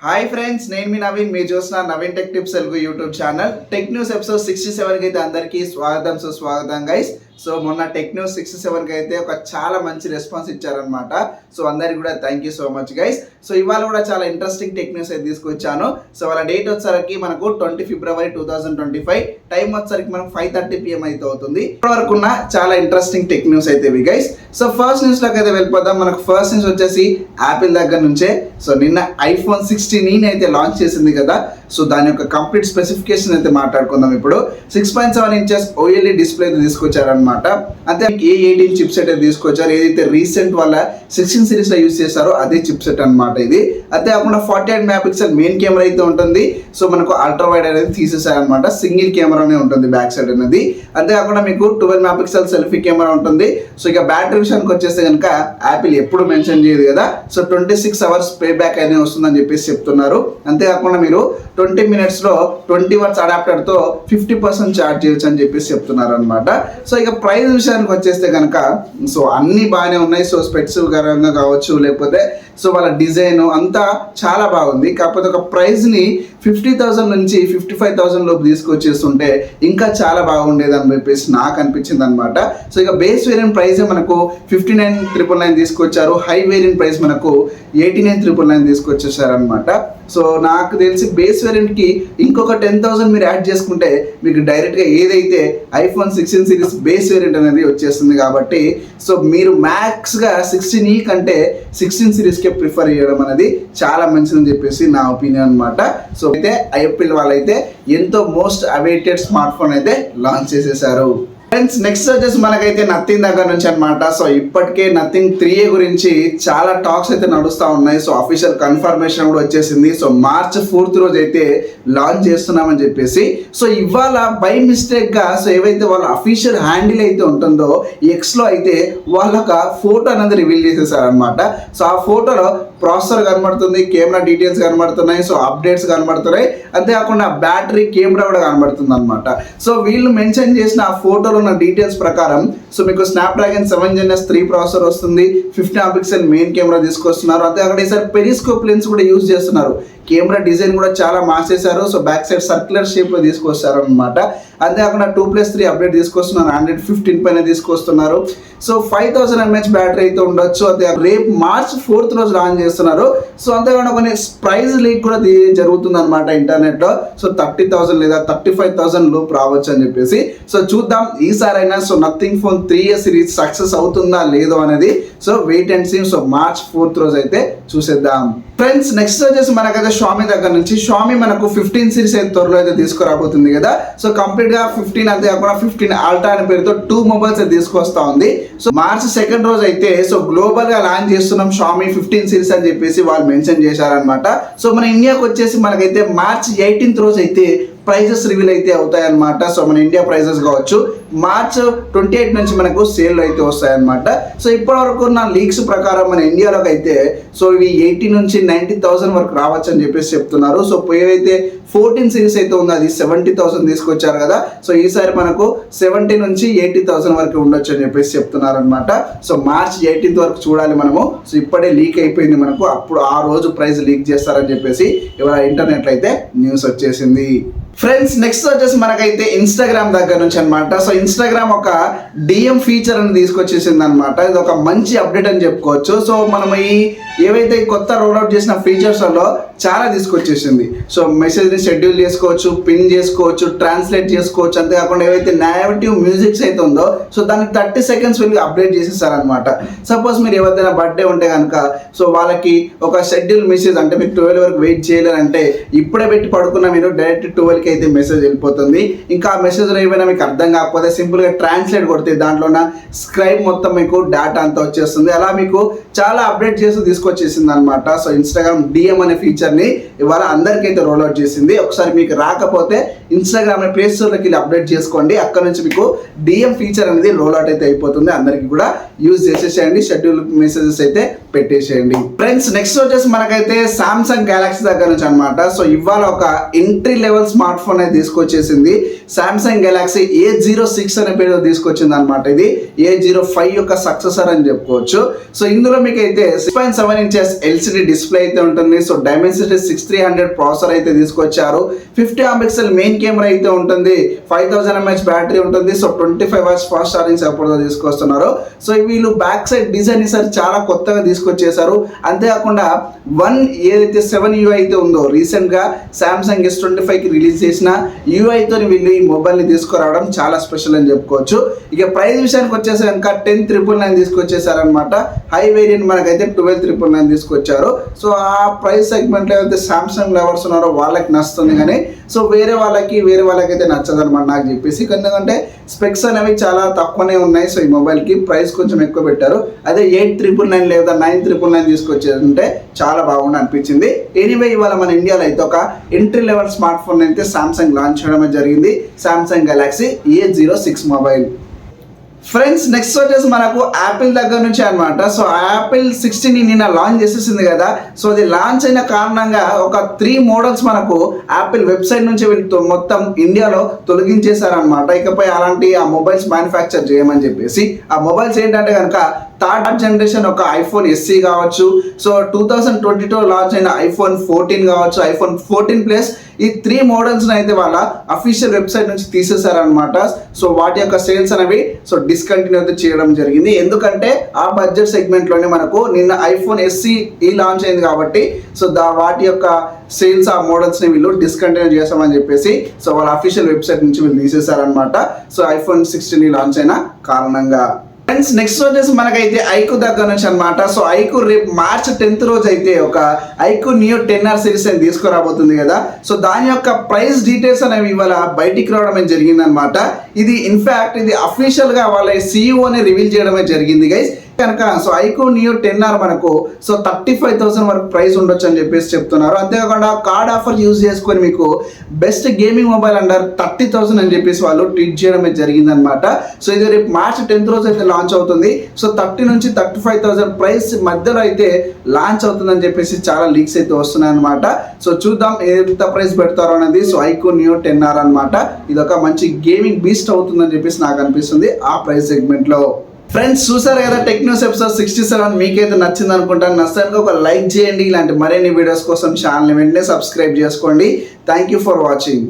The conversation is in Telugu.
హాయ్ ఫ్రెండ్స్, నేను మీ నవీన్. మీరు చూస్తున్న Naveen tech tips Telugu YouTube channel. Tech news episode 67కి అయితే అందరికీ స్వాగతం సుస్వాగతం గైస్. సో మొన్న టెక్ న్యూస్ 67కి అయితే ఒక చాలా మంచి రెస్పాన్స్ ఇచ్చారనమాట. సో అందరికి కూడా thank you so much guys. So ఇవాళ కూడా చాలా ఇంట్రెస్టింగ్ టెక్ న్యూస్ అయితే తీసుకొచ్చాను. సో వాళ్ళ డేట్ వచ్చేసరికి మనకు 20 ఫిబ్రవరి 2025, టైం వచ్చేసరికి మనకు 5:30 PM అయితే అవుతుంది. ఇప్పటి వరకు ఉన్న చాలా ఇంట్రెస్టింగ్ టెక్ న్యూస్ అయితే ఇవి గైస్. సో ఫస్ట్ న్యూస్ లోకి అయితే వెళ్ళిపోదాం. మనకు ఫస్ట్ న్యూస్ వచ్చేసి యాపిల్ దగ్గర నుంచే. సో నిన్న iPhone 16 అయితే లాంచ్ చేసింది కదా. సో దాని యొక్క కంప్లీట్ స్పెసిఫికేషన్ అయితే మాట్లాడుకుందాం. ఇప్పుడు 6.7 ఇంచెస్ OLED డిస్ప్లే తీసుకొచ్చారనమాట. అంటే A18 చిప్ సెట్ అయితే తీసుకొచ్చారు. ఏదైతే రీసెంట్ వాళ్ళ 16 సిరీస్ లో యూజ్ చేశారో అదే చిప్ సెట్ అనమాట ఇది. అంతే కాకుండా 48 మెగాపిక్సెల్ మెయిన్ కెమెరా అయితే ఉంటుంది. సో మనకు అల్ట్రా వైడ్ అనేది తీసేసారనమాట. సింగిల్ కెమెరానే ఉంటుంది బ్యాక్ సైడ్ అనేది. అంతేకాకుండా మీకు 12 మెగాపిక్సెల్ సెల్ఫీ కెమెరా ఉంటుంది. సో ఇక బ్యాటరీ విషయానికి వచ్చేస్తే కనుక యాపిల్ ఎప్పుడు మెన్షన్ చేయదు కదా. సో 26 అవర్స్ పే బ్యాక్ అనేది వస్తుందని చెప్పేసి చెప్తున్నారు. అంతేకాకుండా మీరు 20 minutes లో 20 watts అడాప్టర్ తో 50% ఛార్జ్ చేయొచ్చు అని చెప్పేసి చెప్తున్నారు అనమాట. సో ఇక ప్రైస్ విషయానికి వచ్చేస్తే కనుక సో అన్ని బాగానే ఉన్నాయి. సో స్పెక్స్ పరంగా కావచ్చు, లేకపోతే సో వాళ్ళ డిజైన్ అంతా చాలా బాగుంది. కాకపోతే ఒక ప్రైస్ ని 50,000 నుంచి 55,000 లోపు తీసుకొచ్చేస్తుంటే ఇంకా చాలా బాగుండేది అని చెప్పేసి నాకు అనిపించింది అనమాట. సో ఇక బేస్ వేరియంట్ ప్రైస్ మనకు 59,999 తీసుకొచ్చారు. హై వేరియంట్ ప్రైస్ మనకు 89,999 తీసుకొచ్చేసారు అనమాట. సో నాకు తెలిసి బేస్ వేరియంట్ కి ఇంకొక 10,000 మీరు యాడ్ చేసుకుంటే మీకు డైరెక్ట్ గా ఏదైతే iPhone 16 సిరీస్ బేస్ వేరియంట్ అనేది వచ్చేస్తుంది. కాబట్టి సో మీరు మ్యాక్స్ గా 16E కంటే 16 సిరీస్ కే ప్రిఫర్ చేయడం అనేది చాలా మంచిదని చెప్పేసి నా ఒపీనియన్ అనమాట. సో అయితే ఐపిల్ వాళ్ళైతే ఎంతో మోస్ట్ అవైటెడ్ స్మార్ట్ ఫోన్ అయితే లాంచ్ చేసేసారు. ఫ్రెండ్స్ నెక్స్ట్ వచ్చేసి మనకైతే నథింగ్ దగ్గర నుంచి అనమాట. సో ఇప్పటికే నథింగ్ 3A గురించి చాలా టాక్స్ అయితే నడుస్తూ ఉన్నాయి. సో అఫీషియల్ కన్ఫర్మేషన్ కూడా వచ్చేసింది. సో March 4th రోజు అయితే లాంచ్ చేస్తున్నామని చెప్పేసి. సో ఇవాళ బై మిస్టేక్ గా సో ఏవైతే వాళ్ళ అఫీషియల్ హ్యాండిల్ అయితే ఉంటుందో X లో అయితే వాళ్ళ ఒక ఫోటో అనేది రివీల్ చేసేసారనమాట. సో ఆ ఫోటోలో ప్రాసెసర్ కనబడుతుంది, కెమెరా డీటెయిల్స్ కనబడుతున్నాయి, సో అప్డేట్స్ కనబడుతున్నాయి. అంతేకాకుండా బ్యాటరీ, కెమెరా కూడా కనబడుతుంది అనమాట. సో వీళ్ళు మెన్షన్ చేసిన ఆ ఫోటోలో ఉన్న డీటెయిల్స్ ప్రకారం సో మీకు Snapdragon 7 Gen S 3 ప్రాసెసర్ వస్తుంది. 50 మెగాపిక్సెల్ మెయిన్ కెమెరా తీసుకొస్తున్నారు. అంతే అక్కడ ఈసారి పెరిస్కోప్ లెన్స్ కూడా యూజ్ చేస్తున్నారు. కెమెరా డిజైన్ కూడా చాలా మార్చేశారు. So back side circular shape లో తీసుకొస్తారు అనమాట. అంతేకాకుండా 2+3 అప్డేట్ తీసుకొస్తున్నారు. 115 పైన తీసుకొస్తున్నారు. సో 5000 mAh బ్యాటరీ అయితే ఉండొచ్చు. అదే రేపు March 4th రోజు లాంచ్ చేస్తున్నారు. సో అంతేకాకుండా కొన్ని ప్రైస్ లీక్ కూడా జరుగుతుంది అనమాట ఇంటర్నెట్ లో. సో 30,000 లేదా 35,000 లోపు రావచ్చు అని చెప్పేసి. సో చూద్దాం ఈసారైనా so Nothing Phone 3A series success అవుతుందా లేదో అనేది. So wait and see. So March 4th రోజు అయితే చూసేద్దాం. ఫ్రెండ్స్ నెక్స్ట్ వచ్చేసి మనకైతే Xiaomi దగ్గర నుంచి. Xiaomi మనకు 15 సిరీస్ అయితే త్వరలో అయితే తీసుకురాబోతుంది కదా. సో కంప్లీట్ గా 15 అంతే కాకుండా 15 Ultra అనే పేరుతో 2 మొబైల్స్ అయితే తీసుకొస్తా ఉంది. సో March 2nd రోజు అయితే సో గ్లోబల్ గా లాంచ్ చేస్తున్నాం Xiaomi 15 సిరీస్ అని చెప్పేసి వాళ్ళు మెన్షన్ చేశారనమాట. సో మన ఇండియాకి వచ్చేసి మనకైతే March 18th రోజు అయితే ప్రైజెస్ రివీల్ అయితే అవుతాయన్నమాట. సో మన ఇండియా ప్రైజెస్ కావచ్చు March 28 నుంచి మనకు సేల్ అయితే వస్తాయన్నమాట. సో ఇప్పటి వరకు నా లీక్స్ ప్రకారం మన ఇండియాలోకి అయితే సో ఇవి 80 నుంచి 90,000 వరకు రావచ్చు అని చెప్పేసి చెప్తున్నారు. సో ఏవైతే 14 సిరీస్ అయితే ఉందో అది 70,000 తీసుకొచ్చారు కదా. సో ఈసారి మనకు 70 నుంచి 80,000 వరకు ఉండొచ్చు అని చెప్పేసి చెప్తున్నారు అనమాట. సో March 18th వరకు చూడాలి మనము. సో ఇప్పుడే లీక్ అయిపోయింది మనకు. అప్పుడు ఆ రోజు ప్రైస్ లీక్ చేస్తారని చెప్పేసి ఇవాళ ఇంటర్నెట్ లో అయితే న్యూస్ వచ్చేసింది. ఫ్రెండ్స్ నెక్స్ట్ వచ్చేసి మనకైతే ఇన్స్టాగ్రామ్ దగ్గర నుంచి అనమాట. సో ఇన్స్టాగ్రామ్ ఒక DM ఫీచర్ అని తీసుకొచ్చేసింది అనమాట. ఇది ఒక మంచి అప్డేట్ అని చెప్పుకోవచ్చు. సో మనం ఏవైతే కొత్త రోల్అవుట్ చేసిన ఫీచర్స్లో చాలా తీసుకొచ్చేసింది. సో మెసేజ్ని షెడ్యూల్ చేసుకోవచ్చు, పిన్ చేసుకోవచ్చు, ట్రాన్స్లేట్ చేసుకోవచ్చు. అంతేకాకుండా ఏవైతే నేటివ్ మ్యూజిక్స్ అయితే ఉందో సో దాన్ని 30 seconds వెళ్ళి అప్డేట్ చేసేసారనమాట. సపోజ్ మీరు ఎవరిదైనా బర్త్డే ఉంటే కనుక సో వాళ్ళకి ఒక షెడ్యూల్ మెసేజ్ అంటే మీరు 12 వరకు వెయిట్ చేయలేరంటే ఇప్పుడే పెట్టి పడుకున్న మీరు డైరెక్ట్ 12కి అయితే మెసేజ్ వెళ్ళిపోతుంది. ఇంకా ఆ మెసేజ్లో ఏమైనా మీకు అర్థం కాకపోతే సింపుల్గా ట్రాన్స్లేట్ కొడితే దాంట్లో స్క్రైబ్ మొత్తం మీకు డేటా అంతా వచ్చేస్తుంది. అలా మీకు చాలా అప్డేట్ చేసి తీసుకొచ్చేసింది అనమాట. సో ఇన్స్టాగ్రామ్ DM అనే ఫీచర్ని ఇవాళ అందరికైతే రోల్అవుట్ చేసింది. ఒకసారి మీకు రాకపోతే ఇన్స్టాగ్రామ్ ప్లే స్టోర్లోకి వెళ్ళి అప్డేట్ చేసుకోండి. అక్కడ నుంచి మీకు DM ఫీచర్ అనేది రోల్అవుట్ అయితే అయిపోతుంది. అందరికి కూడా యూజ్ చేసేసేయండి. షెడ్యూల్ మెసేజెస్ అయితే పెట్టేసేయండి. ఫ్రెండ్స్ నెక్స్ట్ వచ్చేసి మనకైతే Samsung Galaxy దగ్గర నుంచి అనమాట. సో ఇవాళ ఒక ఎంట్రీ లెవెల్ స్మార్ట్ ఫోన్ అయితే తీసుకొచ్చేసింది. Samsung Galaxy A06 అనే పేరు తీసుకొచ్చింది అనమాట. ఇది A05 యొక్క సక్సెసర్ అని చెప్పుకోవచ్చు. సో ఇందులో మీకు అయితే 6.7 inches LCD డిస్ప్లే అయితే ఉంటుంది. సో డైమెన్సిటీ 6 6300 ప్రాసెసర్ అయితే తీసుకొచ్చారు. 50 మెగాపిక్సెల్ మెయిన్ కెమెరా అయితే ఉంటుంది, 5000 mAh బ్యాటరీ ఉంటుంది. So 25 watts fast charging support తీసుకొస్తున్నారు. సో వీళ్ళు బ్యాక్ సైడ్ డిజైన్ ఈసారి చాలా కొత్తగా తీసుకొచ్చేసారు. అంతేకాకుండా ఏదైతే 7 UI అయితే ఉందో రీసెంట్ గా సామ్సంగ్ S25 కి రిలీజ్ చేసిన UI తో వీళ్ళు ఈ మొబైల్ ని తీసుకురావడం చాలా స్పెషల్ అని చెప్పుకోవచ్చు. ఇక ప్రైస్ విషయానికి వచ్చేసి కనుక 10,999 తీసుకొచ్చేసారనమాట. హై వేరియంట్ మనకైతే 12,999 తీసుకొచ్చారు. సో ఆ ప్రైస్ సెగ్మెంట్ లో అయితే సామ్సంగ్ లవర్స్ ఉన్నారో వాళ్ళకి నచ్చుతుంది, కానీ సో వేరే వాళ్ళకైతే నచ్చదు అనమాట నాకు చెప్పేసి. ఎందుకంటే స్పెక్స్ అనేవి చాలా తక్కువనే ఉన్నాయి. సో ఈ మొబైల్ కి ప్రైస్ కొంచెం ఎక్కువ పెట్టారు. అదే 8,999 లేదా 9,999 తీసుకొచ్చేదంటే చాలా బాగుండి అనిపించింది. ఎనీవే ఇవాళ మన ఇండియాలో అయితే ఒక ఎంట్రీ లెవెల్ స్మార్ట్ ఫోన్ అయితే సామ్సంగ్ లాంచ్ చేయడం జరిగింది, Samsung Galaxy A06 mobile. Friends next వచ్చేసి మనకు యాపిల్ దగ్గర నుంచి అనమాట. సో యాపిల్ 16 నిన్న లాంచ్ చేసేసింది కదా. సో అది లాంచ్ అయిన కారణంగా ఒక 3 మోడల్స్ మనకు యాపిల్ వెబ్సైట్ నుంచి మొత్తం ఇండియాలో తొలగించేశారనమాట. ఇకపై అలాంటి ఆ మొబైల్స్ మ్యానుఫ్యాక్చర్ చేయమని చెప్పేసి. ఆ మొబైల్స్ ఏంటంటే కనుక థర్డ్ జనరేషన్ ఒక ఐఫోన్ SE కావచ్చు, సో 2022 లాంచ్ అయిన ఐఫోన్ 14 కావచ్చు, ఐఫోన్ 14 ప్లస్, ఈ 3 మోడల్స్ అయితే వాళ్ళ అఫీషియల్ వెబ్సైట్ నుంచి తీసేశారనమాట. సో వాటి యొక్క సేల్స్ అనేవి సో డిస్కంటిన్యూ అయితే చేయడం జరిగింది. ఎందుకంటే ఆ బడ్జెట్ సెగ్మెంట్ లోనే మనకు నిన్న ఐఫోన్ SE లాంచ్ అయింది కాబట్టి సో వాటి యొక్క సేల్స్ ఆ మోడల్స్ ని వీళ్ళు డిస్కంటిన్యూ చేస్తామని చెప్పేసి సో వాళ్ళ అఫీషియల్ వెబ్సైట్ నుంచి వీళ్ళు తీసేశారనమాట. సో ఐఫోన్ 16 లాంచ్ అయిన కారణంగా. ఫ్రెండ్స్ నెక్స్ట్ వచ్చేసి మనకైతే ఐకు దగ్గర నుంచి అనమాట. సో ఐకు రేపు March 10th రోజు అయితే ఒక ఐకు నియో 10R సిరీస్ అని తీసుకురాబోతుంది కదా. సో దాని యొక్క ప్రైస్ డీటెయిల్స్ అనేవి ఇవాళ బయటికి రావడమే జరిగింది అనమాట. ఇది ఇన్ఫాక్ట్ ఇది అఫీషియల్ గా వాళ్ళ CEO ని రివీల్ చేయడమే జరిగింది గైస్. కనుక సో ఐకు నియో 10R మనకు సో 35,000 వరకు ప్రైస్ ఉండొచ్చు అని చెప్పేసి చెప్తున్నారు. అంతేకాకుండా కార్డ్ ఆఫర్ యూజ్ చేసుకొని మీకు బెస్ట్ గేమింగ్ మొబైల్ అండర్ 30,000 అని చెప్పేసి వాళ్ళు ట్వీట్ చేయడమే జరిగింది అనమాట. సో ఇది రేపు March 10th రోజు అయితే లాంచ్ అవుతుంది. సో 30 నుంచి 35,000 ప్రైస్ మధ్యలో అయితే లాంచ్ అవుతుందని చెప్పేసి చాలా లీక్స్ అయితే వస్తున్నాయి అనమాట. సో చూద్దాం ఎంత ప్రైస్ పెడతారో అనేది. సో ఐకు నియో 10R అనమాట. ఇది ఒక మంచి గేమింగ్ బీస్ట్ అవుతుందని చెప్పేసి నాకు అనిపిస్తుంది ఆ ప్రైస్ సెగ్మెంట్ లో. ఫ్రెండ్స్ చూసారు కదా టెక్ న్యూస్ ఎపిసోడ్ 67 మీకైతే నచ్చింది అనుకుంటాను. నచ్చాక ఒక లైక్ చేయండి. ఇలాంటి మరిన్ని వీడియోస్ కోసం ఛానల్ వెంటనే సబ్స్క్రైబ్ చేసుకోండి. Thank you for watching.